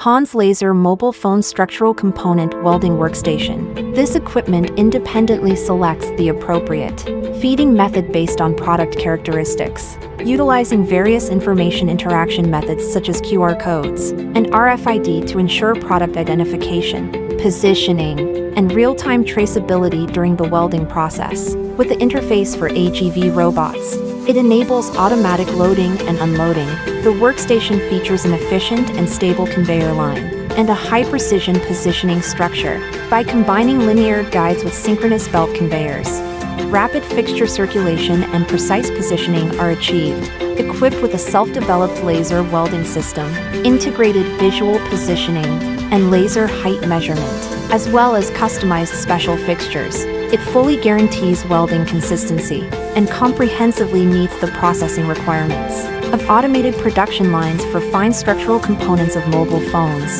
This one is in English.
Hans Laser Mobile Phone Structural Component Welding Workstation. This equipment independently selects the appropriate feeding method based on product characteristics, utilizing various information interaction methods such as QR codes and RFID to ensure product identification, positioning, and real-time traceability during the welding process. With the interface for AGV robots, it enables automatic loading and unloading. The workstation features an efficient and stable conveyor line and a high-precision positioning structure. By combining linear guides with synchronous belt conveyors, rapid fixture circulation and precise positioning are achieved. Equipped with a self-developed laser welding system, integrated visual positioning, and laser height measurement, as well as customized special fixtures, it fully guarantees welding consistency and comprehensively meets the processing requirements of automated production lines for fine structural components of mobile phones.